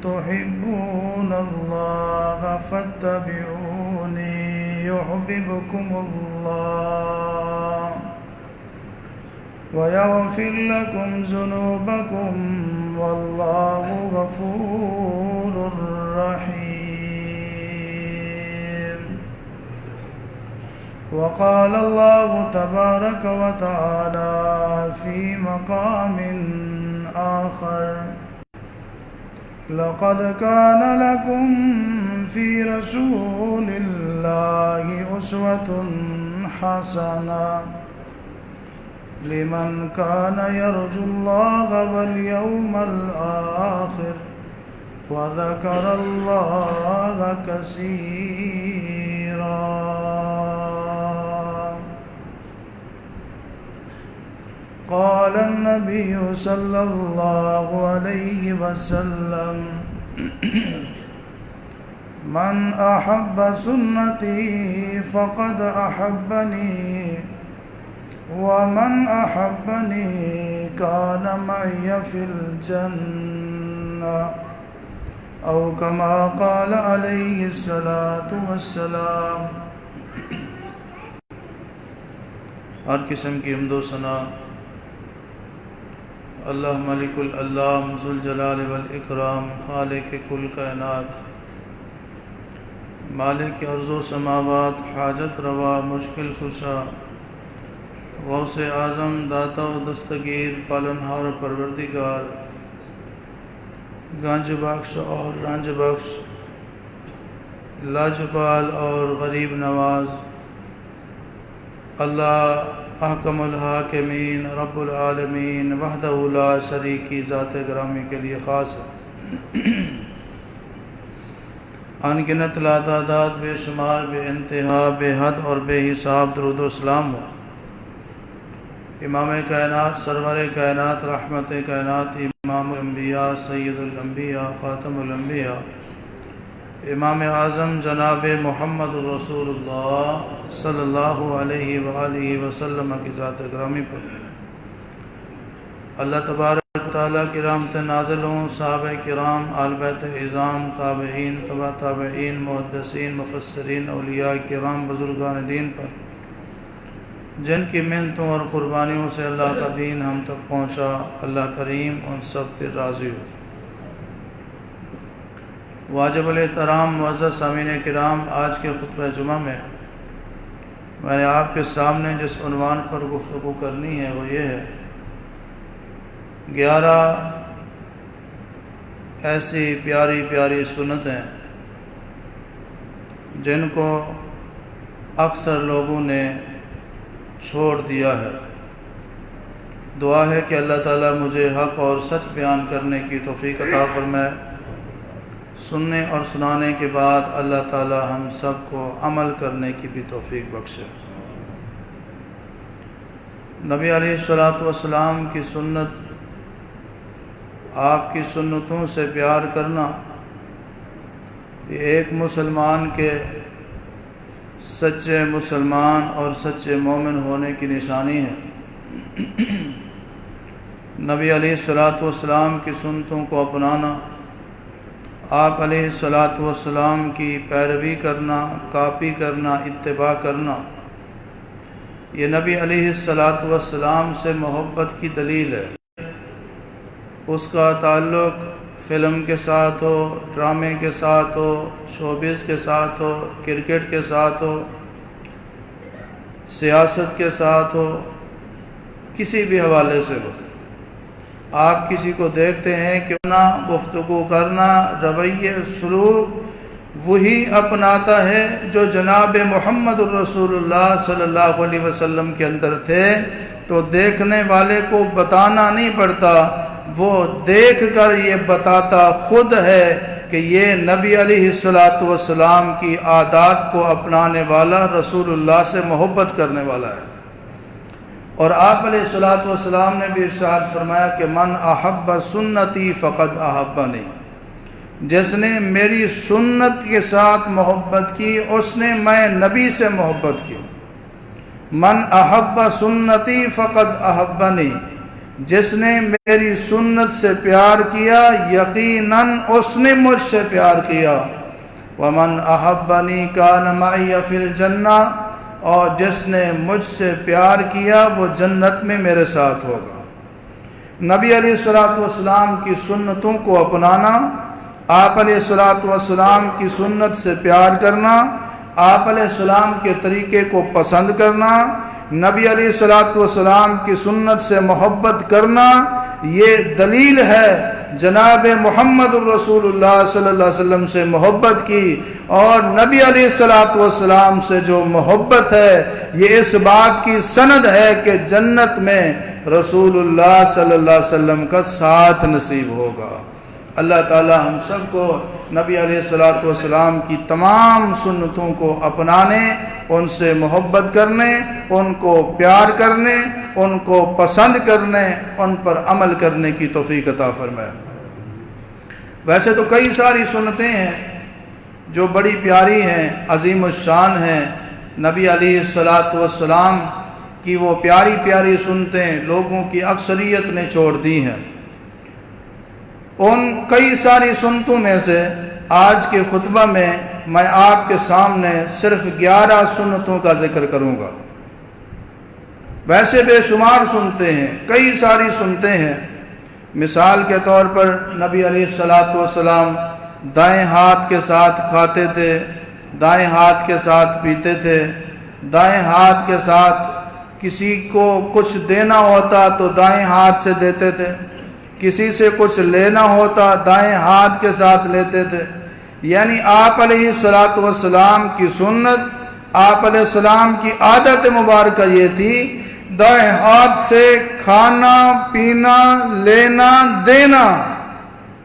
تحبون الله فاتبعوني يحببكم الله ويغفر لكم ذنوبكم والله غفور رحيم. وقال الله تبارك وتعالى في مقام آخر: لقد كان لكم في رسول الله أسوة حسنة لمن كان يرجو الله واليوم الآخر وذكر الله كثيرا. قال النبي صلى الله عليه وسلم: من أحب سنتي فقد أحبني ومن أحبني كان معي في الجنة أو كما قال عليه الصلاة والسلام. ہر قسم کی حمد و ثنا اللہ ملک العلام ذوالجلال والاکرام، خالق کل کائنات، مالک ارض و سماوات، حاجت روا مشکل کشا، غوث اعظم، داتا و دستگیر، پالنہار و پروردگار، گنج بخش اور رنج بخش، لاجپال اور غریب نواز، اللہ احکم الحاکمین، رب العالمین، وحدہ لا شریک کی ذات گرامی کے لیے خاص ہے. ان گنت لا تعداد، بے شمار، بے انتہا، بے حد اور بے حساب درود و سلام ہو امام کائنات، سرور کائنات، رحمت کائنات، امام الانبیاء، سید الانبیاء، خاتم الانبیاء، امام اعظم جناب محمد الرسول اللہ صلی اللہ علیہ وآلہ وسلم کی ذات گرامی پر اللہ تبارک تعالیٰ کی رحمت نازل ہوں. صحابہ کرام، آل بیت اعظام، تابعین، تبع تابعین، محدثین، مفسرین، اولیاء کرام، بزرگان دین پر جن کی محنتوں اور قربانیوں سے اللہ کا دین ہم تک پہنچا. اللہ کریم ان سب پر راضی ہو. واجب الاحترام معزز سامعین کرام، آج کے خطبہ جمعہ میں نے آپ کے سامنے جس عنوان پر گفتگو کرنی ہے وہ یہ ہے: 11 ایسی پیاری پیاری سنتیں جن کو اکثر لوگوں نے چھوڑ دیا ہے. دعا ہے کہ اللہ تعالیٰ مجھے حق اور سچ بیان کرنے کی توفیق عطا فرمائے. سننے اور سنانے کے بعد اللہ تعالیٰ ہم سب کو عمل کرنے کی بھی توفیق بخشے. نبی علیہ السلام کی سنت، آپ کی سنتوں سے پیار کرنا، یہ ایک مسلمان کے سچے مسلمان اور سچے مومن ہونے کی نشانی ہے. نبی علیہ السلام کی سنتوں کو اپنانا، آپ علیہ السلام کی پیروی کرنا، کاپی کرنا، اتباع کرنا، یہ نبی علیہ السلام سے محبت کی دلیل ہے. اس کا تعلق فلم کے ساتھ ہو، ڈرامے کے ساتھ ہو، شوبز کے ساتھ ہو، کرکٹ کے ساتھ ہو، سیاست کے ساتھ ہو، کسی بھی حوالے سے ہو. آپ کسی کو دیکھتے ہیں کہ گفتگو کرنا، رویے، سلوک وہی اپناتا ہے جو جناب محمد الرسول اللہ صلی اللہ علیہ وسلم کے اندر تھے، تو دیکھنے والے کو بتانا نہیں پڑتا، وہ دیکھ کر یہ بتاتا خود ہے کہ یہ نبی علیہ السلام کی عادات کو اپنانے والا، رسول اللہ سے محبت کرنے والا ہے. اور آپ علیہ السلام نے بھی ارشاد فرمایا کہ من احب سنتی فقد احبنی، جس نے میری سنت کے ساتھ محبت کی اس نے میں نبی سے محبت کی. من احب سنتی فقد احبنی، جس نے میری سنت سے پیار کیا یقیناً اس نے مجھ سے پیار کیا۔ ومن احبنی کان معی فی الجنہ، اور جس نے مجھ سے پیار کیا وہ جنت میں میرے ساتھ ہوگا۔ نبی علیہ الصلوۃ والسلام کی سنتوں کو اپنانا، آپ علیہ الصلوۃ والسلام کی سنت سے پیار کرنا، آپ علیہ السلام کے طریقے کو پسند کرنا، نبی علیہ الصلوۃ والسلام کی سنت سے محبت کرنا، یہ دلیل ہے جناب محمد الرسول اللہ صلی اللہ علیہ وسلم سے محبت کی۔ اور نبی علیہ الصلوۃ والسلام سے جو محبت ہے یہ اس بات کی سند ہے کہ جنت میں رسول اللہ صلی اللہ علیہ وسلم کا ساتھ نصیب ہوگا۔ اللہ تعالی ہم سب کو نبی علیہ الصلوۃ والسلام کی تمام سنتوں کو اپنانے، ان سے محبت کرنے، ان کو پیار کرنے، ان کو پسند کرنے، ان پر عمل کرنے کی توفیق عطا فرمائے۔ ویسے تو کئی ساری سنتیں ہیں جو بڑی پیاری ہیں، عظیم الشان ہیں۔ نبی علیہ الصلوۃ والسلام کی وہ پیاری پیاری سنتیں لوگوں کی اکثریت نے چھوڑ دی ہیں۔ ان کئی ساری سنتوں میں سے آج کے خطبہ میں میں آپ کے سامنے صرف 11 سنتوں کا ذکر کروں گا۔ ویسے بے شمار سنتے ہیں، کئی ساری سنتے ہیں۔ مثال کے طور پر نبی علیہ الصلوۃ والسلام دائیں ہاتھ کے ساتھ کھاتے تھے، دائیں ہاتھ کے ساتھ پیتے تھے، دائیں ہاتھ کے ساتھ کسی کو کچھ دینا ہوتا تو دائیں ہاتھ سے دیتے تھے، کسی سے کچھ لینا ہوتا دائیں ہاتھ کے ساتھ لیتے تھے۔ یعنی آپ علیہ الصلوۃ والسلام کی سنت، آپ علیہ السلام کی عادت مبارکہ یہ تھی دائیں ہاتھ سے کھانا پینا لینا دینا۔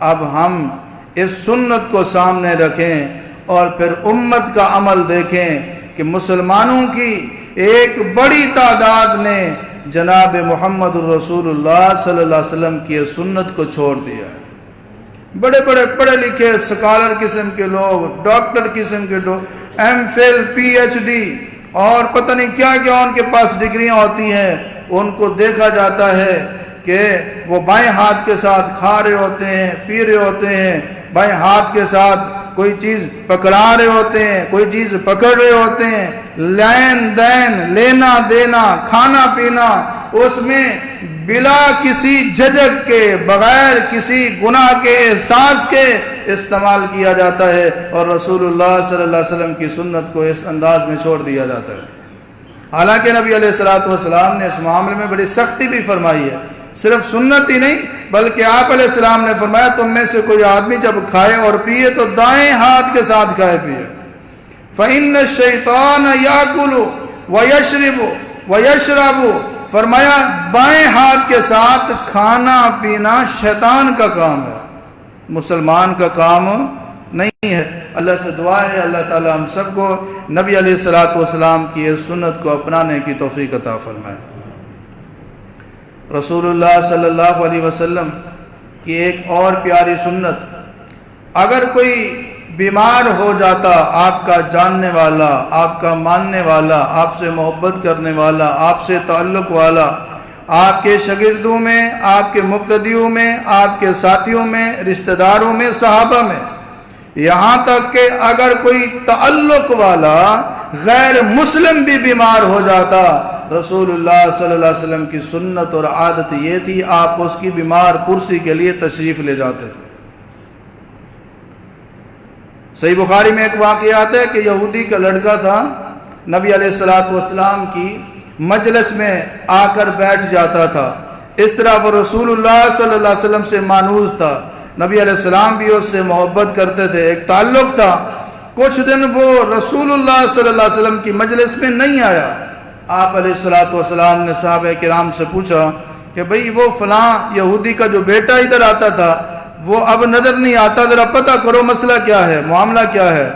اب ہم اس سنت کو سامنے رکھیں اور پھر امت کا عمل دیکھیں کہ مسلمانوں کی ایک بڑی تعداد نے جناب محمد الرسول اللہ صلی اللہ علیہ وسلم کی سنت کو چھوڑ دیا ہے۔ بڑے بڑے پڑھے لکھے سکالر قسم کے لوگ، ڈاکٹر قسم کے لوگ، M Phil P H D اور پتہ نہیں کیا کیا ان کے پاس ڈگریاں ہوتی ہیں، ان کو دیکھا جاتا ہے کہ وہ بائیں ہاتھ کے ساتھ کھا رہے ہوتے ہیں، پی رہے ہوتے ہیں، بائیں ہاتھ کے ساتھ کوئی چیز پکڑا رہے ہوتے ہیں، کوئی چیز پکڑ رہے ہوتے ہیں، لین دین لینا دینا کھانا پینا اس میں بلا کسی جھجک کے، بغیر کسی گناہ کے احساس کے استعمال کیا جاتا ہے، اور رسول اللہ صلی اللہ علیہ وسلم کی سنت کو اس انداز میں چھوڑ دیا جاتا ہے۔ حالانکہ نبی علیہ الصلوۃ والسلام نے اس معاملے میں بڑی سختی بھی فرمائی ہے، صرف سنت ہی نہیں بلکہ آپ علیہ السلام نے فرمایا تم میں سے کوئی آدمی جب کھائے اور پیے تو دائیں ہاتھ کے ساتھ کھائے پیے۔ فَإِنَّ الشَّيْطَانَ يَأْكُلُ وَيَشْرِبُ وَيَشْرَبُ، فرمایا بائیں ہاتھ کے ساتھ کھانا پینا شیطان کا کام ہے، مسلمان کا کام نہیں ہے۔ اللہ سے دعا ہے اللہ تعالی ہم سب کو نبی علیہ الصلوۃ والسلام کی اس سنت کو اپنانے کی توفیق عطا فرمائے۔ رسول اللہ صلی اللہ علیہ وسلم کی ایک اور پیاری سنت، اگر کوئی بیمار ہو جاتا، آپ کا جاننے والا، آپ کا ماننے والا، آپ سے محبت کرنے والا، آپ سے تعلق والا، آپ کے شاگردوں میں، آپ کے مقتدیوں میں، آپ کے ساتھیوں میں، رشتہ داروں میں، صحابہ میں، یہاں تک کہ اگر کوئی تعلق والا غیر مسلم بھی بیمار ہو جاتا، رسول اللہ صلی اللہ علیہ وسلم کی سنت اور عادت یہ تھی آپ اس کی بیمار پرسی کے لیے تشریف لے جاتے تھے۔ صحیح بخاری میں ایک واقعہ آتا ہے کہ یہودی کا لڑکا تھا، نبی علیہ الصلوۃ والسلام کی مجلس میں آ کر بیٹھ جاتا تھا، اس طرح وہ رسول اللہ صلی اللہ علیہ وسلم سے مانوس تھا، نبی علیہ السلام بھی اس سے محبت کرتے تھے، ایک تعلق تھا۔ کچھ دن وہ رسول اللہ صلی اللہ علیہ وسلم کی مجلس میں نہیں آیا، آپ علیہ الصلوۃ والسلام نے صحابہ کرام سے پوچھا کہ بھئی وہ فلاں یہودی کا جو بیٹا ادھر آتا تھا وہ اب نظر نہیں آتا، ذرا پتہ کرو مسئلہ کیا ہے، معاملہ کیا ہے۔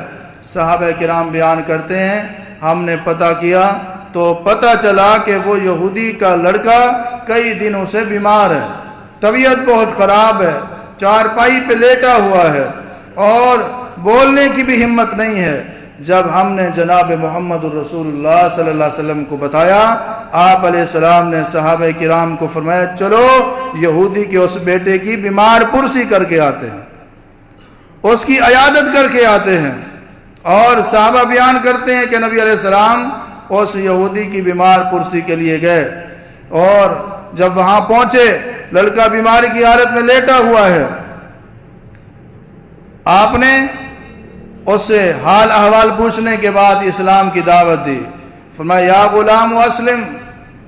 صحابہ کرام بیان کرتے ہیں ہم نے پتہ کیا تو پتہ چلا کہ وہ یہودی کا لڑکا کئی دنوں سے بیمار ہے، طبیعت بہت خراب ہے، چارپائی پہ لیٹا ہوا ہے اور بولنے کی بھی ہمت نہیں ہے۔ جب ہم نے جناب محمد الرسول اللہ صلی اللہ علیہ وسلم کو بتایا، آپ علیہ السلام نے صحابہ کرام کو فرمایا چلو یہودی کے اس بیٹے کی بیمار پرسی کر کے آتے ہیں، اس کی عیادت کر کے آتے ہیں۔ اور صحابہ بیان کرتے ہیں کہ نبی علیہ السلام اس یہودی کی بیمار پرسی کے لیے گئے، اور جب وہاں پہنچے لڑکا بیماری کی حالت میں لیٹا ہوا ہے، آپ نے اس سے حال احوال پوچھنے کے بعد اسلام کی دعوت دی۔ فرمایا یا غلام اسلم،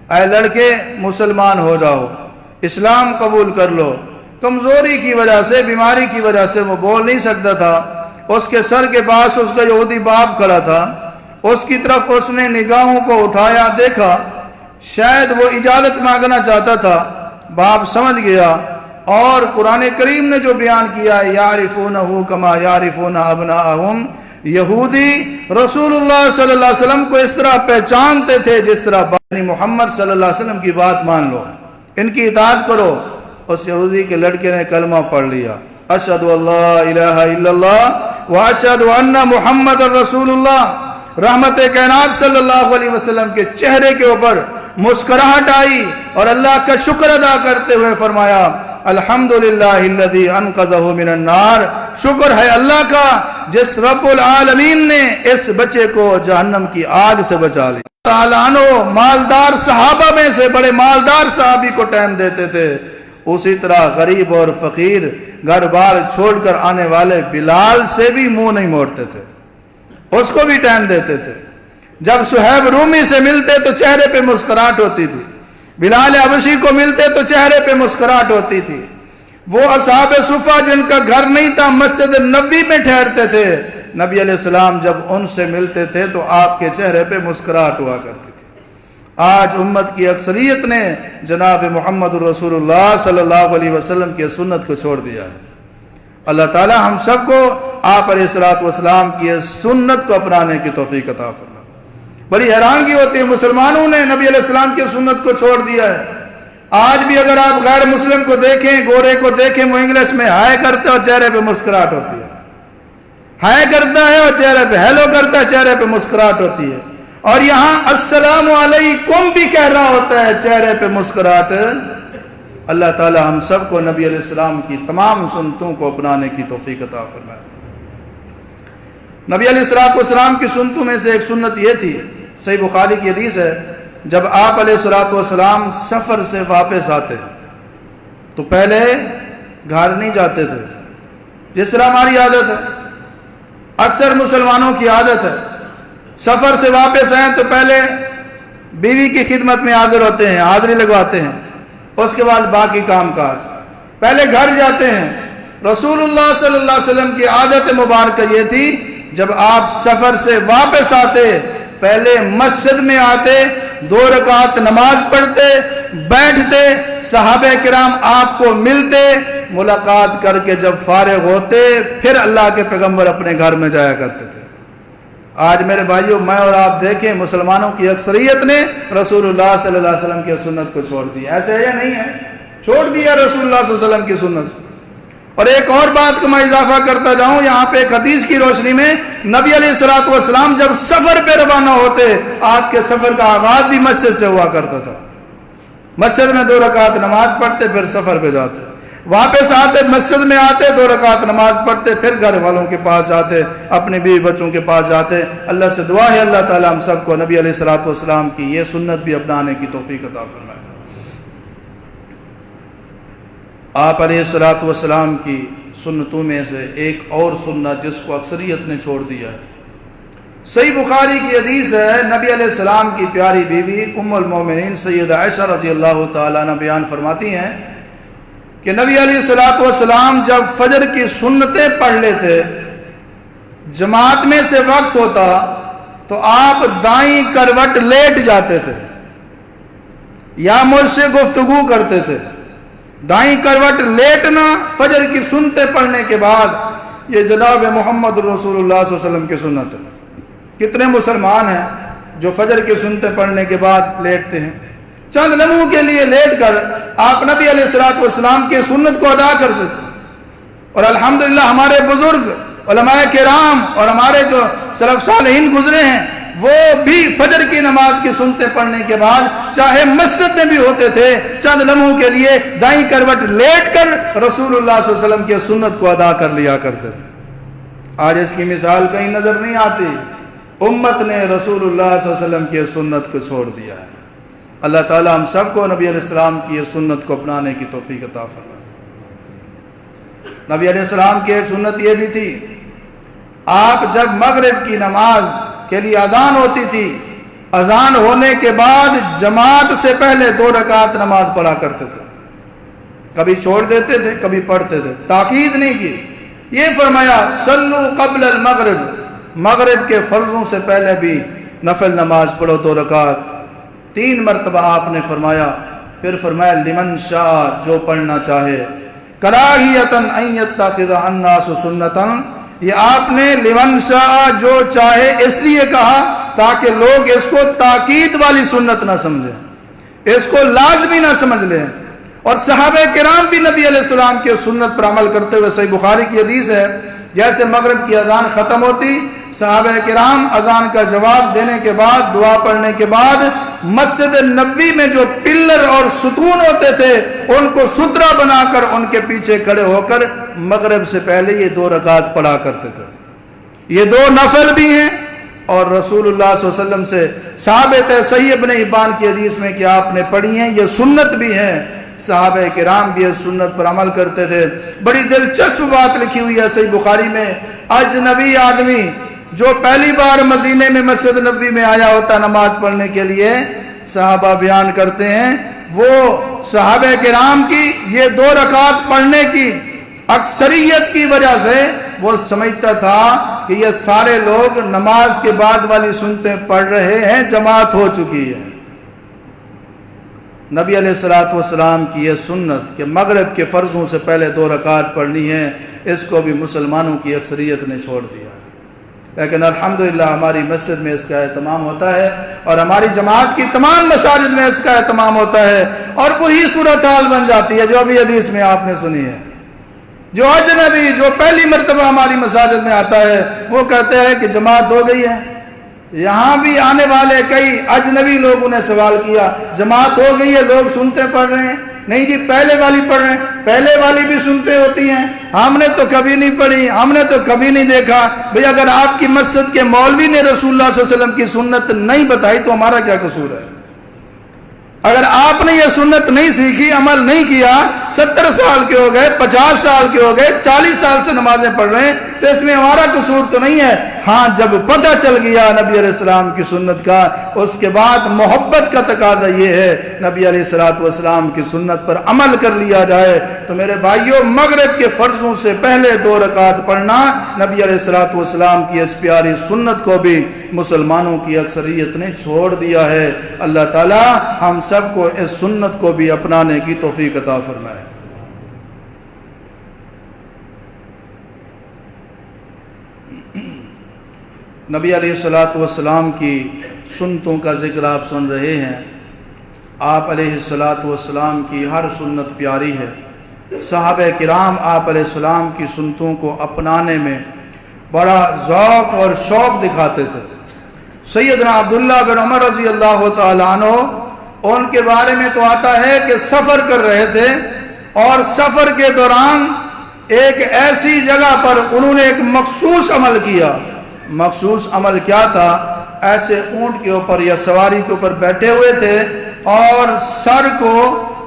اے لڑکے مسلمان ہو جاؤ، اسلام قبول کر لو۔ کمزوری کی وجہ سے، بیماری کی وجہ سے وہ بول نہیں سکتا تھا۔ اس کے سر کے پاس اس کا یہودی باپ کھڑا تھا، اس کی طرف اس نے نگاہوں کو اٹھایا، دیکھا، شاید وہ اجازت مانگنا چاہتا تھا۔ باپ سمجھ گیا، اور قرآن کریم نے جو بیان کیا ہے یعرفونہ کما یعرفون ابناءہم، یہودی رسول اللہ صلی اللہ علیہ وسلم کو اس طرح پہچانتے تھے جس طرح بانی محمد صلی اللہ علیہ وسلم کی بات مان لو، ان کی اطاعت کرو۔ اس یہودی کے لڑکے نے کلمہ پڑھ لیا، اشہد اللہ الہ الا اللہ واشہد ان محمد رسول اللہ۔ رحمت کائنات صلی اللہ علیہ وسلم کے چہرے کے اوپر مسکراہٹ آئی، اور اللہ کا شکر ادا کرتے ہوئے فرمایا الحمدللہ الذی انقذہ من النار، شکر ہے اللہ کا جس رب العالمین نے اس بچے کو جہنم کی آگ سے بچا لیا۔ تعالیٰ عنہ مالدار صحابہ میں سے بڑے مالدار صحابی کو ٹائم دیتے تھے، اسی طرح غریب اور فقیر گھر بار چھوڑ کر آنے والے بلال سے بھی منہ نہیں موڑتے تھے، اس کو بھی ٹائم دیتے تھے۔ جب صہیب رومی سے ملتے تو چہرے پہ مسکراہٹ ہوتی تھی، بلال حبشی کو ملتے تو چہرے پہ مسکراہٹ ہوتی تھی۔ وہ اصحاب صفہ جن کا گھر نہیں تھا مسجد نبوی میں ٹھہرتے تھے، نبی علیہ السلام جب ان سے ملتے تھے تو آپ کے چہرے پہ مسکراہٹ ہوا کرتی تھی۔ آج امت کی اکثریت نے جناب محمد رسول اللہ صلی اللہ علیہ وسلم کی سنت کو چھوڑ دیا ہے۔ اللہ تعالی ہم سب کو آپ علیہ الصلوۃ والسلام کی سنت کو اپنانے کی توفیق عطا فرمائے۔ بڑی حیرانگی ہوتی ہے، مسلمانوں نے نبی علیہ السلام کی سنت کو چھوڑ دیا ہے۔ آج بھی اگر آپ غیر مسلم کو دیکھیں، گورے کو دیکھیں، وہ انگلش میں ہائے کرتے اور چہرے پہ مسکراہٹ ہوتی ہے، ہائے کرتا ہے اور چہرے پہ ہیلو کرتا ہے، چہرے پہ مسکراہٹ ہوتی ہے، اور یہاں السلام علیکم بھی کہہ رہا ہوتا ہے، چہرے پہ مسکراہٹ۔ اللہ تعالی ہم سب کو نبی علیہ السلام کی تمام سنتوں کو اپنانے کی توفیق عطا فرمائے۔ نبی علیہ السلام کی سنتوں میں سے ایک سنت یہ تھی، صحیح بخاری کی حدیث ہے، جب آپ علیہ السلام سفر سے واپس آتے تو پہلے گھر نہیں جاتے تھے، جس طرح ہماری عادت ہے، اکثر مسلمانوں کی عادت ہے، سفر سے واپس آئیں تو پہلے بیوی کی خدمت میں حاضر ہوتے ہیں، حاضری لگواتے ہیں، اس کے بعد باقی کام کاج، پہلے گھر جاتے ہیں۔ رسول اللہ صلی اللہ علیہ وسلم کی عادت مبارکہ یہ تھی، جب آپ سفر سے واپس آتے پہلے مسجد میں آتے، 2 رکعت نماز پڑھتے، بیٹھتے، صحابہ کرام آپ کو ملتے، ملاقات کر کے جب فارغ ہوتے پھر اللہ کے پیغمبر اپنے گھر میں جایا کرتے تھے۔ آج میرے بھائیوں میں اور آپ دیکھیں مسلمانوں کی اکثریت نے رسول اللہ صلی اللہ علیہ وسلم کی سنت کو چھوڑ دیا، ایسے ہے یا نہیں ہے؟ چھوڑ دیا رسول اللہ صلی اللہ علیہ وسلم کی سنت کو۔ اور ایک اور بات کو میں اضافہ کرتا جاؤں، یہاں پہ ایک حدیث کی روشنی میں نبی علیہ السلام جب سفر پہ روانہ ہوتے، آپ کے سفر کا آغاز بھی مسجد سے ہوا کرتا تھا، مسجد میں 2 رکعت نماز پڑھتے پھر سفر پہ جاتے، واپس آتے مسجد میں آتے 2 رکعت نماز پڑھتے پھر گھر والوں کے پاس جاتے، اپنے بیوی بچوں کے پاس جاتے۔ اللہ سے دعا ہے اللہ تعالی ہم سب کو نبی علیہ السلام کی یہ سنت بھی اپنانے کی توفیق عطا فرمائے۔ آپ علیہ السلام کی سنتوں میں سے ایک اور سنت جس کو اکثریت نے چھوڑ دیا ہے، صحیح بخاری کی حدیث ہے، نبی علیہ السلام کی پیاری بیوی ام المومنین سیدہ عائشہ رضی اللہ تعالیٰ عنہ بیان فرماتی ہیں کہ نبی علیہ السلام جب فجر کی سنتیں پڑھ لیتے، جماعت میں سے وقت ہوتا تو آپ دائیں کروٹ لیٹ جاتے تھے یا مجھ سے گفتگو کرتے تھے۔ دائیں کروٹ لیٹنا فجر کی سنتیں پڑھنے کے بعد، یہ جناب محمد رسول اللہ صلی اللہ علیہ وسلم کی سنت ہے۔ کتنے مسلمان ہیں جو فجر کی سنتیں پڑھنے کے بعد لیٹتے ہیں؟ چند لمحوں کے لیے لیٹ کر آپ نبی علیہ السلام کی سنت کو ادا کر سکتے ہیں۔ اور الحمدللہ ہمارے بزرگ علماء کرام اور ہمارے جو سلف صالحین گزرے ہیں وہ بھی فجر کی نماز کی سنتیں پڑھنے کے بعد چاہے مسجد میں بھی ہوتے تھے چند لمحوں کے لیے دائیں کروٹ لیٹ کر رسول اللہ صلی اللہ علیہ وسلم کی سنت کو ادا کر لیا کرتے تھے۔ آج اس کی مثال کہیں نظر نہیں آتی، امت نے رسول اللہ صلی اللہ علیہ وسلم کی سنت کو چھوڑ دیا ہے۔ اللہ تعالی ہم سب کو نبی علیہ السلام کی سنت کو اپنانے کی توفیق عطا فرمائے۔ نبی علیہ السلام کی ایک سنت یہ بھی تھی، آپ جب مغرب کی نماز کے لیے اذان ہوتی تھی، اذان ہونے کے بعد جماعت سے پہلے 2 رکعت نماز پڑھا کرتے تھے، کبھی چھوڑ دیتے تھے کبھی پڑھتے تھے، تاکید نہیں کی، یہ فرمایا صلو قبل المغرب، مغرب کے فرضوں سے پہلے بھی نفل نماز پڑھو 2 رکعت، 3 مرتبہ آپ نے فرمایا، پھر فرمایا لمن شاء، جو پڑھنا چاہے، کراہیتن ان یتخذ الناس سنتن، یہ آپ نے لمن شاء جو چاہے اس لیے کہا تاکہ لوگ اس کو تاکید والی سنت نہ سمجھیں، اس کو لازمی نہ سمجھ لیں۔ اور صحابہ کرام بھی نبی علیہ السلام کی سنت پر عمل کرتے ہوئے، صحیح بخاری کی حدیث ہے، جیسے مغرب کی اذان ختم ہوتی، صحابہ کرام اذان کا جواب دینے کے بعد، دعا پڑھنے کے بعد مسجد نبوی میں جو پلر اور ستون ہوتے تھے ان کو سترہ بنا کر ان کے پیچھے کھڑے ہو کر مغرب سے پہلے یہ 2 رکعت پڑھا کرتے تھے۔ یہ 2 نفل بھی ہیں اور رسول اللہ صلی اللہ علیہ وسلم سے ثابت ہے، صحیح ابن حبان کی حدیث میں کہ آپ نے پڑھی ہیں، یہ سنت بھی ہیں، صحابہ کرام بھی اس سنت پر عمل کرتے تھے۔ بڑی دلچسپ بات لکھی ہوئی ہے صحیح بخاری میں، اجنبی آدمی جو پہلی بار مدینے میں مسجد نبوی میں آیا ہوتا نماز پڑھنے کے لیے، صحابہ بیان کرتے ہیں وہ صحابہ کرام کی یہ 2 رکعت پڑھنے کی اکثریت کی وجہ سے وہ سمجھتا تھا کہ یہ سارے لوگ نماز کے بعد والی سنتیں پڑھ رہے ہیں، جماعت ہو چکی ہے۔ نبی علیہ السلام کی یہ سنت کہ مغرب کے فرضوں سے پہلے 2 رکعت پڑھنی ہے، اس کو بھی مسلمانوں کی اکثریت نے چھوڑ دیا، لیکن الحمدللہ ہماری مسجد میں اس کا اہتمام ہوتا ہے اور ہماری جماعت کی تمام مساجد میں اس کا اہتمام ہوتا ہے، اور وہی صورتحال بن جاتی ہے جو ابھی حدیث میں آپ نے سنی ہے۔ جو اجنبی جو پہلی مرتبہ ہماری مساجد میں آتا ہے وہ کہتے ہیں کہ جماعت ہو گئی ہے۔ یہاں بھی آنے والے کئی اجنبی لوگوں نے سوال کیا، جماعت ہو گئی ہے، لوگ سنتے پڑھ رہے ہیں؟ نہیں جی، پہلے والی پڑھ رہے ہیں۔ پہلے والی بھی سنتے ہوتی ہیں، ہم نے تو کبھی نہیں پڑھی، ہم نے تو کبھی نہیں دیکھا۔ بھئی اگر آپ کی مسجد کے مولوی نے رسول اللہ صلی اللہ علیہ وسلم کی سنت نہیں بتائی تو ہمارا کیا قصور ہے؟ اگر آپ نے یہ سنت نہیں سیکھی، عمل نہیں کیا، 70 سال کے ہو گئے، 50 سال کے ہو گئے، 40 سال سے نمازیں پڑھ رہے ہیں، تو اس میں ہمارا قصور تو نہیں ہے۔ ہاں جب پتہ چل گیا نبی علیہ السلام کی سنت کا، اس کے بعد محبت کا تقاضا یہ ہے نبی علیہ السلام کی سنت پر عمل کر لیا جائے۔ تو میرے بھائیوں، مغرب کے فرضوں سے پہلے 2 رکعت پڑھنا نبی علیہ السلام کی اس پیاری سنت کو بھی مسلمانوں کی اکثریت نے چھوڑ دیا ہے۔ اللہ تعالی ہم سب کو اس سنت کو بھی اپنانے کی توفیق عطا فرمائے۔ نبی علیہ السلام کی سنتوں کا ذکر آپ سن رہے ہیں۔ آپ علیہ السلام کی ہر سنت پیاری ہے۔ صحابہ کرام آپ علیہ السلام کی سنتوں کو اپنانے میں بڑا ذوق اور شوق دکھاتے تھے۔ سیدنا عبداللہ بن عمر رضی اللہ تعالیٰ عنہ، ان کے بارے میں تو آتا ہے کہ سفر کر رہے تھے اور سفر کے دوران ایک ایسی جگہ پر انہوں نے ایک مخصوص عمل کیا۔ مخصوص عمل کیا تھا؟ ایسے اونٹ کے اوپر یا سواری کے اوپر بیٹھے ہوئے تھے اور سر کو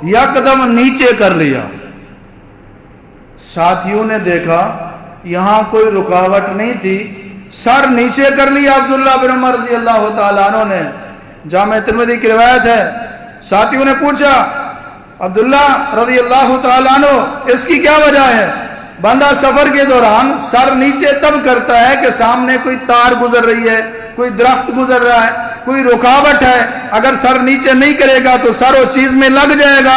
یکدم نیچے کر لیا۔ ساتھیوں نے دیکھا یہاں کوئی رکاوٹ نہیں تھی، سر نیچے کر لیا عبداللہ بن عمر رضی اللہ تعالیٰ عنہ نے۔ جامع ترمذی کی روایت ہے، ساتھیوں نے پوچھا عبداللہ رضی اللہ تعالیٰ عنہ اس کی کیا وجہ ہے؟ بندہ سفر کے دوران سر نیچے تب کرتا ہے کہ سامنے کوئی تار گزر رہی ہے، کوئی درخت گزر رہا ہے، کوئی رکاوٹ ہے، اگر سر نیچے نہیں کرے گا تو سر اس چیز میں لگ جائے گا،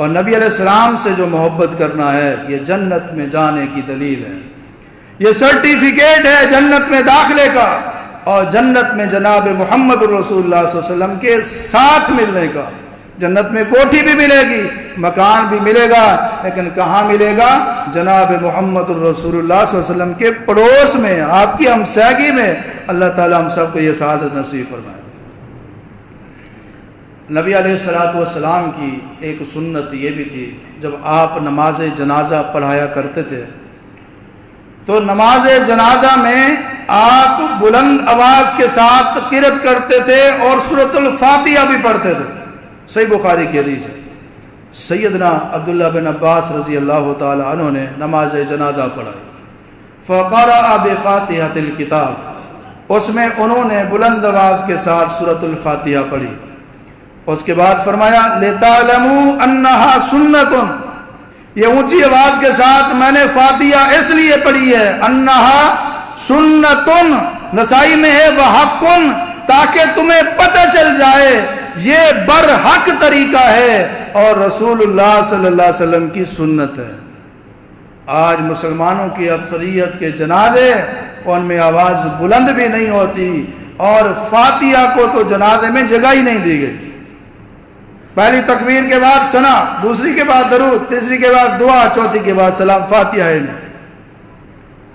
اور نبی علیہ السلام سے جو محبت کرنا ہے یہ جنت میں جانے کی دلیل ہے، یہ سرٹیفکیٹ ہے جنت میں داخلے کا اور جنت میں جناب محمد رسول اللہ صلی اللہ علیہ وسلم کے ساتھ ملنے کا۔ جنت میں کوٹھی بھی ملے گی، مکان بھی ملے گا، لیکن کہاں ملے گا؟ جناب محمد رسول اللہ صلی اللہ علیہ وسلم کے پڑوس میں، آپ کی ہمسایگی میں۔ اللہ تعالی ہم سب کو یہ سعادت نصیب فرمائے۔ نبی علیہ السلام کی ایک سنت یہ بھی تھی، جب آپ نماز جنازہ پڑھایا کرتے تھے تو نماز جنازہ میں آپ بلند آواز کے ساتھ قرأت کرتے تھے اور سورۃ الفاتحہ بھی پڑھتے تھے۔ صحیح بخاری کی حدیث ہے۔ سیدنا عبداللہ بن عباس رضی اللہ تعالی عنہ نے نماز جنازہ پڑھائی، فقرأ بفاتحۃ الکتاب، اس میں انہوں نے بلند آواز کے ساتھ سورۃ الفاتحہ پڑھی۔ اس کے بعد فرمایا لِتَعْلَمُوا أَنَّهَا سُنَّةٌ، یہ اونچی آواز کے ساتھ میں نے فاتحہ اس لیے پڑھی ہے، انہا سنتن، نسائی میں ہے وحقن، تاکہ تمہیں پتہ چل جائے یہ برحق طریقہ ہے اور رسول اللہ صلی اللہ علیہ وسلم کی سنت ہے۔ آج مسلمانوں کی اکثریت کے جنازے ان میں آواز بلند بھی نہیں ہوتی اور فاتحہ کو تو جنازے میں جگہ ہی نہیں دی گئی۔ پہلی تکبیر کے بعد ثنا، دوسری کے بعد درود، تیسری کے بعد دعا، چوتھی کے بعد سلام، فاتحہ ہے نہیں۔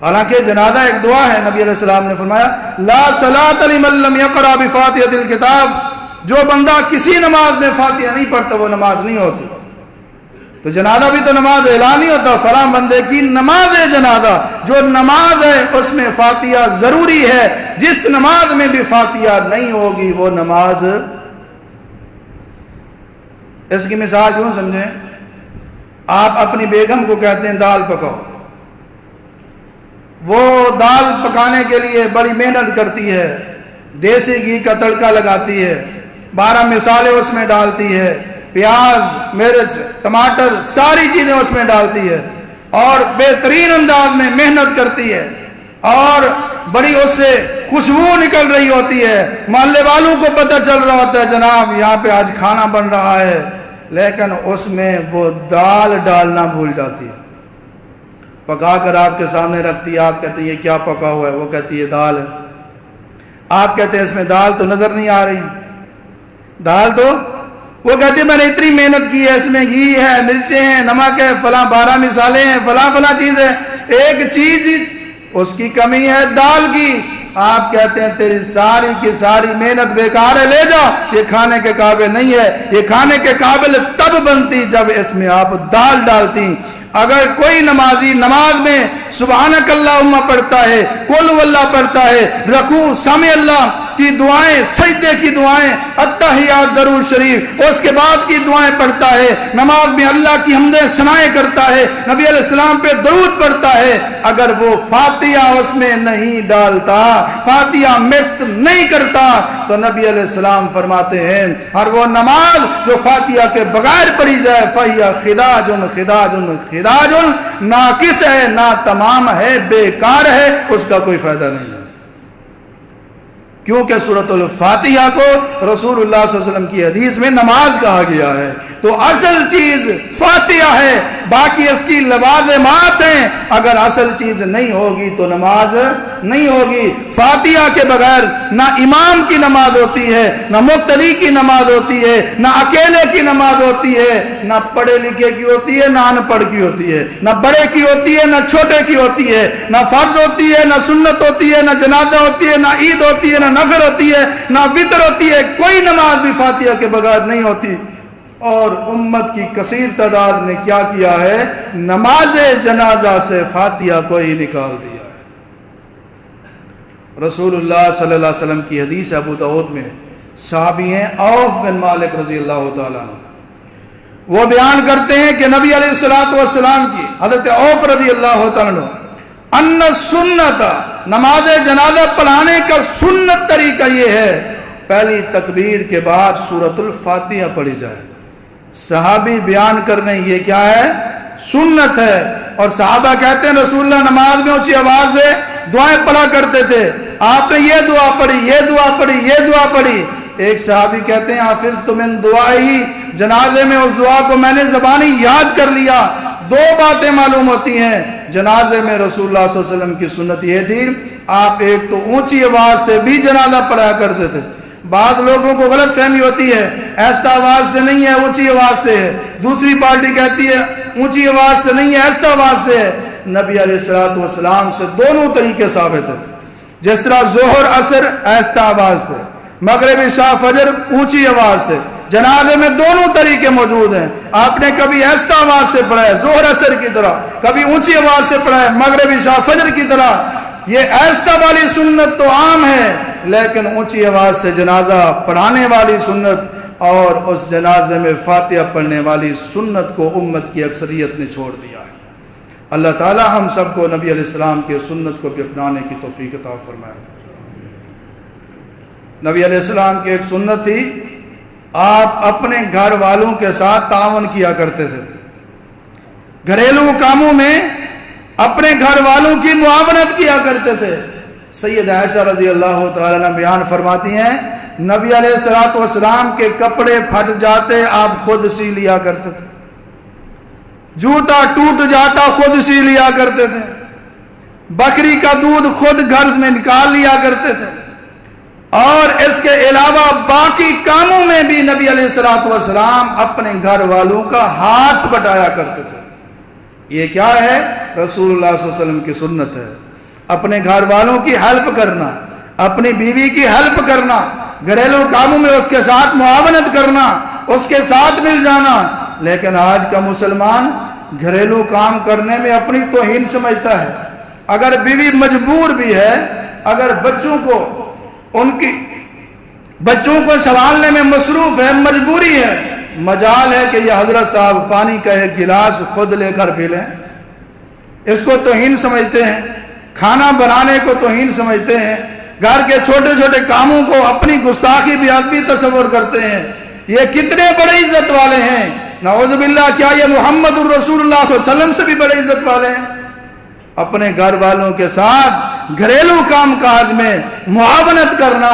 حالانکہ جنازہ ایک دعا ہے، نبی علیہ السلام نے فرمایا لا صلاۃ لمن لم یقرأ بفاتحۃ الکتاب، جو بندہ کسی نماز میں فاتحہ نہیں پڑھتا وہ نماز نہیں ہوتی۔ تو جنازہ بھی تو نماز اعلان نہیں ہوتا، فلاں بندے کی نماز ہے جنازہ، جو نماز ہے اس میں فاتحہ ضروری ہے، جس نماز میں بھی فاتحہ نہیں ہوگی وہ نماز۔ اس کی مثال کیوں سمجھیں؟ آپ اپنی بیگم کو کہتے ہیں دال پکاؤ، وہ دال پکانے کے لیے بڑی محنت کرتی ہے، دیسی گھی کا تڑکا لگاتی ہے، 12 مصالحے اس میں ڈالتی ہے، پیاز، مرچ، ٹماٹر، ساری چیزیں اس میں ڈالتی ہے اور بہترین انداز میں محنت کرتی ہے اور بڑی اس سے خوشبو نکل رہی ہوتی ہے، محلے والوں کو پتہ چل رہا ہوتا ہے جناب یہاں پہ آج کھانا بن رہا ہے، لیکن اس میں وہ دال ڈالنا بھول جاتی ہے۔ پکا کر آپ کے سامنے رکھتی ہے، آپ کہتے ہیں یہ کیا پکا ہوا ہے؟ وہ کہتی ہے دال ہے۔ آپ کہتے ہیں اس میں دال تو نظر نہیں آ رہی، دال تو، وہ کہتی ہے میں نے اتنی محنت کی ہے، اس میں گھی ہے، مرچیں ہیں، نمک ہے، فلاں 12 مصالحے ہیں، فلاں چیز ہے، ایک چیز اس کی کمی ہے دال کی۔ آپ کہتے ہیں تیری ساری کی ساری محنت بیکار ہے، لے جاؤ، یہ کھانے کے قابل نہیں ہے، یہ کھانے کے قابل تب بنتی جب اس میں آپ دال ڈالتی۔ اگر کوئی نمازی نماز میں سبحانک اللہم پڑھتا ہے، قل واللہ پڑھتا ہے، رکوع سامع اللہ کی دعائیں، سجدے کی دعائیں، التحیات، درود شریف، اس کے بعد کی دعائیں پڑھتا ہے، نماز میں اللہ کی حمدیں ثنائیں کرتا ہے، نبی علیہ السلام پہ درود پڑھتا ہے، اگر وہ فاتحہ اس میں نہیں ڈالتا، فاتحہ مکس نہیں کرتا، تو نبی علیہ السلام فرماتے ہیں اور وہ نماز جو فاتحہ کے بغیر پڑھی جائے فَهِيَ خِدَاجٌ خِدَاجٌ خِدَاجٌ، ناقص ہے، نا تمام ہے، بیکار ہے، اس کا کوئی فائدہ نہیں ہے۔ کیونکہ سورۃ الفاتحہ کو رسول اللہ صلی اللہ علیہ وسلم کی حدیث میں نماز کہا گیا ہے، تو اصل چیز فاتحہ ہے، باقی اس کی لوازمات ہیں، اگر اصل چیز نہیں ہوگی تو نماز نہیں ہوگی۔ فاتحہ کے بغیر نہ امام کی نماز ہوتی ہے، نہ مقتدی کی نماز ہوتی ہے، نہ اکیلے کی نماز ہوتی ہے، نہ پڑھے لکھے کی ہوتی ہے، نہ ان پڑھ کی ہوتی ہے، نہ بڑے کی ہوتی ہے، نہ چھوٹے کی ہوتی ہے، نہ فرض ہوتی ہے، نہ سنت ہوتی ہے، نہ جنازہ ہوتی ہے، نہ عید ہوتی ہے، نہ نفل ہوتی ہے، نہ وتر ہوتی ہے، کوئی نماز بھی فاتحہ کے بغیر نہیں ہوتی۔ اور امت کی کثیر تعداد نے کیا کیا ہے؟ نماز جنازہ سے فاتحہ کو ہی نکال دیا ہے۔ رسول اللہ صلی اللہ علیہ وسلم کی حدیث ابو داؤد میں صحابی ہیں عوف بن مالک رضی اللہ تعالیٰ عنہ، وہ بیان کرتے ہیں کہ نبی علیہ السلام کی، حضرت عوف رضی اللہ تعالیٰ عنہ، ان سنت، نماز جنازہ پڑھانے کا سنت طریقہ یہ ہے پہلی تکبیر کے بعد سورۃ الفاتحہ پڑھی جائے۔ صحابی بیان کر رہے ہیں یہ کیا ہے؟ سنت ہے۔ اور صحابہ کہتے ہیں رسول اللہ نماز میں اونچی آواز سے دعائیں پڑھا کرتے تھے، آپ نے یہ دعا پڑھی، یہ دعا پڑھی، یہ دعا پڑھی، ایک صحابی کہتے ہیں حافظت من دعائی، جنازے میں اس دعا کو میں نے زبانی یاد کر لیا۔ دو باتیں معلوم ہوتی ہیں جنازے میں رسول اللہ صلی اللہ علیہ وسلم کی سنت یہ تھی، آپ ایک تو اونچی آواز سے بھی جنازہ پڑھا کرتے تھے۔ بعض لوگوں کو غلط فہمی ہوتی ہے، ایسا آواز سے نہیں ہے اونچی آواز سے ہے، دوسری پارٹی کہتی ہے اونچی آواز سے نہیں ہے ایسا آواز سے ہے۔ نبی علیہ الصلوۃ والسلام سے دونوں طریقے ثابت ہیں، جس طرح ظہر عصر ایسا آواز سے، مغرب عشاء فجر اونچی آواز سے، جنازے میں دونوں طریقے موجود ہیں۔ آپ نے کبھی ایسا آواز سے پڑھا ہے ظہر عصر کی طرح، کبھی اونچی آواز سے پڑھا ہے مغرب عشاء فجر کی طرح۔ یہ ایسا والی سنت تو عام ہے، لیکن اونچی آواز سے جنازہ پڑھانے والی سنت اور اس جنازے میں فاتحہ پڑھنے والی سنت کو امت کی اکثریت نے چھوڑ دیا ہے۔ اللہ تعالی ہم سب کو نبی علیہ السلام کی سنت کو بھی اپنانے کی توفیق عطا فرمائے۔ نبی علیہ السلام کی ایک سنت تھی، آپ اپنے گھر والوں کے ساتھ تعاون کیا کرتے تھے، گھریلو کاموں میں اپنے گھر والوں کی معاونت کیا کرتے تھے۔ سید عائشہ رضی اللہ تعالیٰ عنہ بیان فرماتی ہیں نبی علیہ الصلوۃ والسلام کے کپڑے پھٹ جاتے آپ خود سی لیا کرتے تھے، جوتا ٹوٹ جاتا خود سی لیا کرتے تھے، بکری کا دودھ خود گھر میں نکال لیا کرتے تھے، اور اس کے علاوہ باقی کاموں میں بھی نبی علیہ الصلوۃ والسلام اپنے گھر والوں کا ہاتھ بٹایا کرتے تھے۔ یہ کیا ہے؟ رسول اللہ صلی اللہ علیہ وسلم کی سنت ہے، اپنے گھر والوں کی ہیلپ کرنا، اپنی بیوی کی ہیلپ کرنا، گھریلو کاموں میں اس کے ساتھ معاونت کرنا، اس کے ساتھ مل جانا۔ لیکن آج کا مسلمان گھریلو کام کرنے میں اپنی توہین سمجھتا ہے۔ اگر بیوی مجبور بھی ہے، اگر بچوں کو سنبھالنے میں مصروف ہے، مجبوری ہے، مجال ہے کہ یہ حضرت صاحب پانی کا ایک گلاس خود لے کر پی لیں، اس کو توہین سمجھتے ہیں، کھانا بنانے کو توہین سمجھتے ہیں، گھر کے چھوٹے چھوٹے کاموں کو اپنی گستاخی بھی آدمی تصور کرتے ہیں۔ یہ کتنے بڑے عزت والے ہیں، نعوذ باللہ، کیا یہ محمد الرسول اللہ صلی اللہ علیہ وسلم سے بھی بڑے عزت والے ہیں؟ اپنے گھر والوں کے ساتھ گھریلو کام کاج میں معاونت کرنا،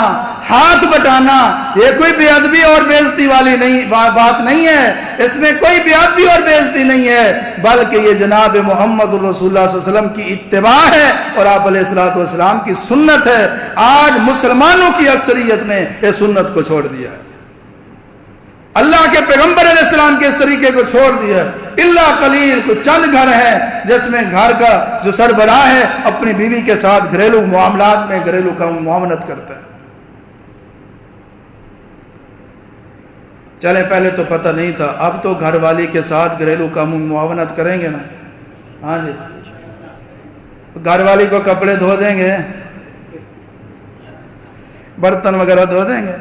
ہاتھ بٹانا، یہ کوئی بے ادبی اور بے عزتی والی بات نہیں ہے، اس میں کوئی بے ادبی اور بے عزتی نہیں ہے، بلکہ یہ جناب محمد الرسول اللہ صلی اللہ علیہ وسلم کی اتباع ہے اور آپ علیہ الصلوۃ والسلام کی سنت ہے۔ آج مسلمانوں کی اکثریت نے اس سنت کو چھوڑ دیا ہے، اللہ کے پیغمبر علیہ السلام کے اس طریقے کو چھوڑ دیا ہے۔ اللہ قلیل، کو چند گھر ہیں جس میں گھر کا جو سربراہ ہے اپنی بیوی کے ساتھ گھریلو معاملات میں گھریلو کام معاونت کرتا ہے۔ چلے پہلے تو پتہ نہیں تھا، اب تو گھر والی کے ساتھ گھریلو کاموں میں معاونت کریں گے نا؟ ہاں جی، گھر والی کو کپڑے دھو دیں گے، برتن وغیرہ دھو دیں گے،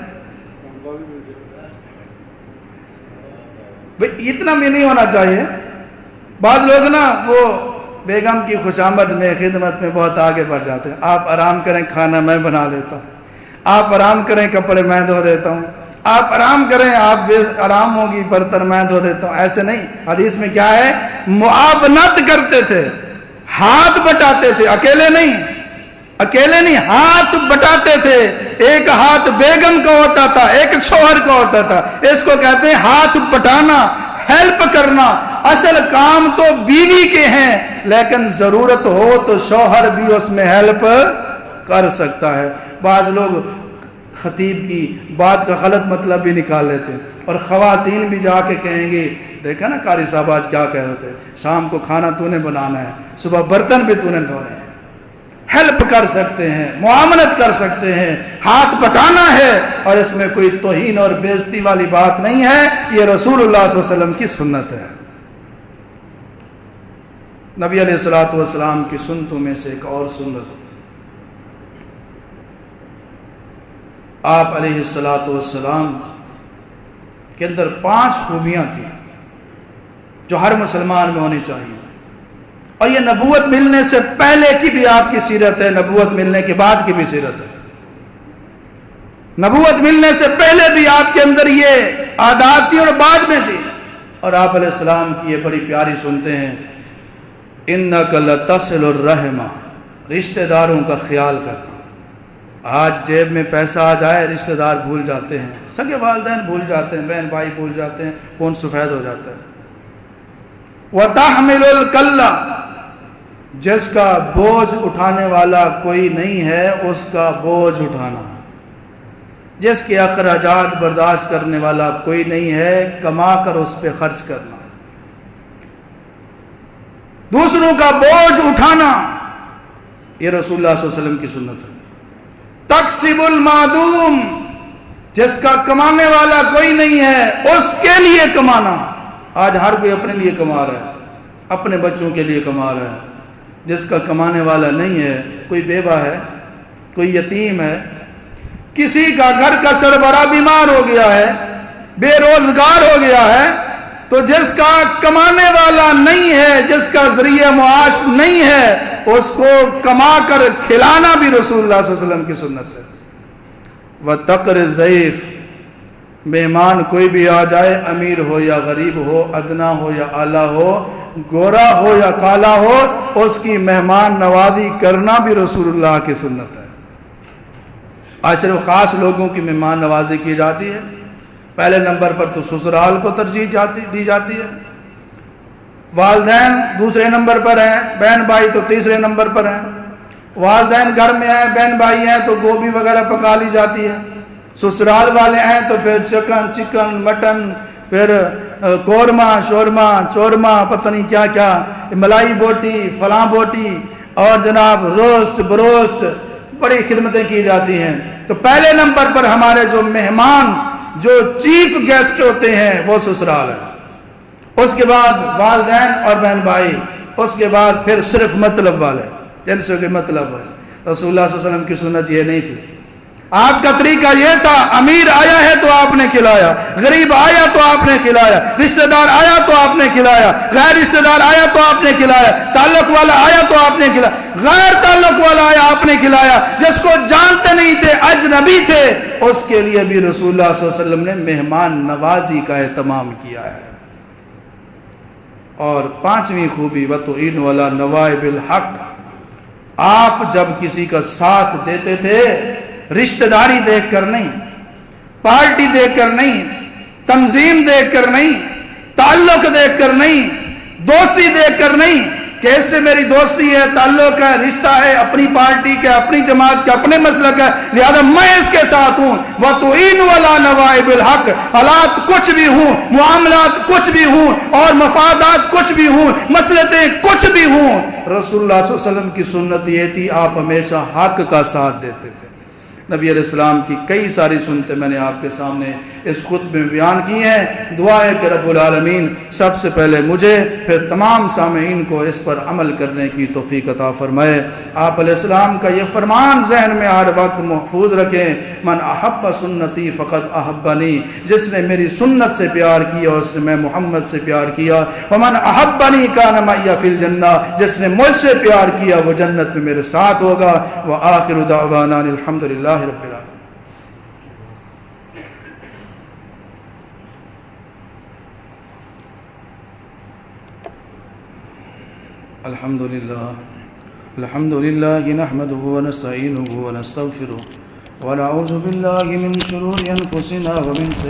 اتنا بھی نہیں ہونا چاہیے۔ بعض لوگ نا وہ بیگم کی خوشامد میں خدمت میں بہت آگے بڑھ جاتے ہیں، آپ آرام کریں کھانا میں بنا دیتا ہوں، آپ آرام کریں کپڑے میں دھو دیتا ہوں، آپ آرام کریں آپ بے آرام ہوگی برتن میں دھو دیتا ہوں، ایسے نہیں۔ حدیث میں کیا ہے؟ معاونت کرتے تھے، ہاتھ بٹاتے تھے، اکیلے نہیں ہاتھ بٹاتے تھے۔ ایک ہاتھ بیگم کا ہوتا تھا، ایک شوہر کا ہوتا تھا، اس کو کہتے ہیں ہاتھ بٹانا، ہیلپ کرنا۔ اصل کام تو بیوی کے ہیں، لیکن ضرورت ہو تو شوہر بھی اس میں ہیلپ کر سکتا ہے۔ بعض لوگ خطیب کی بات کا غلط مطلب بھی نکال لیتے ہیں، اور خواتین بھی جا کے کہیں گی دیکھا نا قاری صاحب آج کیا کہہ رہے تھے، شام کو کھانا تو نے بنانا ہے، صبح برتن بھی تو نے دھونے ہیں۔ ہیلپ کر سکتے ہیں، معاونت کر سکتے ہیں، ہاتھ بٹانا ہے، اور اس میں کوئی توہین اور بے عزتی والی بات نہیں ہے۔ یہ رسول اللہ صلی اللہ علیہ وسلم کی سنت ہے۔ نبی علیہ الصلوۃ والسلام کی سنتوں میں سے ایک اور سنت، آپ علیہ الصلوۃ والسلام کے اندر 5 خوبیاں تھیں جو ہر مسلمان میں ہونی چاہیے، اور یہ نبوت ملنے سے پہلے کی بھی آپ کی سیرت ہے، نبوت ملنے کے بعد کی بھی سیرت ہے۔ نبوت ملنے سے پہلے بھی آپ کے اندر یہ عادات تھی اور بعد میں تھی، اور آپ علیہ السلام کی یہ بڑی پیاری سنتے ہیں، اِنَّكَ لَتَصِلُ الرَّحِمَ، رشتہ داروں کا خیال کرنا۔ آج جیب میں پیسہ آ جائے رشتہ دار بھول جاتے ہیں، سگے والدین بھول جاتے ہیں، بہن بھائی بھول جاتے ہیں، کون سفید ہو جاتا ہے۔ وَتَحْمِلُ الْكَلَّ، جس کا بوجھ اٹھانے والا کوئی نہیں ہے اس کا بوجھ اٹھانا، جس کے اخراجات برداشت کرنے والا کوئی نہیں ہے کما کر اس پہ خرچ کرنا، دوسروں کا بوجھ اٹھانا، یہ رسول اللہ صلی اللہ علیہ وسلم کی سنت ہے۔ تکسب المعدوم، جس کا کمانے والا کوئی نہیں ہے اس کے لیے کمانا۔ آج ہر کوئی اپنے لیے کما رہا ہے، اپنے بچوں کے لیے کما رہا ہے۔ جس کا کمانے والا نہیں ہے، کوئی بیوہ ہے، کوئی یتیم ہے، کسی کا گھر کا سربراہ بیمار ہو گیا ہے، بے روزگار ہو گیا ہے، تو جس کا کمانے والا نہیں ہے، جس کا ذریعہ معاش نہیں ہے، اس کو کما کر کھلانا بھی رسول اللہ صلی اللہ علیہ وسلم کی سنت ہے۔ وَتَقْرِ الضَّيْفِ، مہمان کوئی بھی آ جائے، امیر ہو یا غریب ہو، ادنا ہو یا اعلیٰ ہو، گورا ہو یا کالا ہو، اس کی مہمان نوازی کرنا بھی رسول اللہ کی سنت ہے۔ آج صرف خاص لوگوں کی مہمان نوازی کی جاتی ہے۔ پہلے نمبر پر تو سسرال کو ترجیح دی جاتی ہے، والدین دوسرے نمبر پر ہیں، بہن بھائی تو تیسرے نمبر پر ہیں۔ والدین گھر میں ہیں، بہن بھائی ہیں تو گوبھی وغیرہ پکا لی جاتی ہے، سسرال والے ہیں تو پھر چکن مٹن، پھر قورمہ شورمہ چورمہ، پتہ نہیں کیا کیا، ملائی بوٹی فلاں بوٹی، اور جناب روسٹ بروسٹ، بڑی خدمتیں کی جاتی ہیں۔ تو پہلے نمبر پر ہمارے جو مہمان، جو چیف گیسٹ ہوتے ہیں، وہ سسرال ہے، اس کے بعد والدین اور بہن بھائی، اس کے بعد پھر صرف مطلب والے، جن سے مطلب ہے۔ رسول اللہ صلی اللہ علیہ وسلم کی سنت یہ نہیں تھی۔ آپ کا طریقہ یہ تھا، امیر آیا ہے تو آپ نے کھلایا، غریب آیا تو آپ نے کھلایا، رشتہ دار آیا تو آپ نے کھلایا، غیر رشتہ دار آیا تو آپ نے کھلایا، تعلق والا آیا تو آپ نے کھلایا، غیر تعلق والا آیا آپ نے کھلایا، جس کو جانتے نہیں تھے، اجنبی تھے، اس کے لیے بھی رسول اللہ صلی اللہ علیہ وسلم نے مہمان نوازی کا اہتمام کیا ہے۔ اور پانچویں خوبی وَتُعِينُ عَلَى نَوَائِبِ الْحَقِّ، آپ جب کسی کا ساتھ دیتے تھے، رشتہ داری دیکھ کر نہیں، پارٹی دیکھ کر نہیں، تنظیم دیکھ کر نہیں، تعلق دیکھ کر نہیں، دوستی دیکھ کر نہیں کہ اس سے میری دوستی ہے، تعلق ہے، رشتہ ہے، اپنی پارٹی کا، اپنی جماعت کا، اپنے مسلک کا، لہذا میں اس کے ساتھ ہوں۔ وَتُعِينُ عَلَى نَوَائِبِ الْحَقِّ، حالات کچھ بھی ہوں، معاملات کچھ بھی ہوں، اور مفادات کچھ بھی ہوں، مصلحتیں کچھ بھی ہوں، رسول اللہ صلی اللہ علیہ وسلم کی سنت یہ تھی، آپ ہمیشہ حق کا ساتھ دیتے تھے۔ نبی علیہ السلام کی کئی ساری سنتیں میں نے آپ کے سامنے اس خطبے میں بیان کی ہیں۔ دعا ہے کہ رب العالمین سب سے پہلے مجھے پھر تمام سامعین کو اس پر عمل کرنے کی توفیق عطا فرمائے۔ آپ علیہ السلام کا یہ فرمان ذہن میں ہر وقت محفوظ رکھیں، من احب سنتی فقط احبنی، جس نے میری سنت سے پیار کیا اس نے میں محمد سے پیار کیا، ومن احبنی کان معی فی الجنہ، جس نے مجھ سے پیار کیا وہ جنت میں میرے ساتھ ہوگا۔ وآخر دعوانا الحمدللہ رب العالمین۔ الحمدللہ نحمده ونستعینه ونستغفره ونعوذ باللہ من شرور انفسنا ومن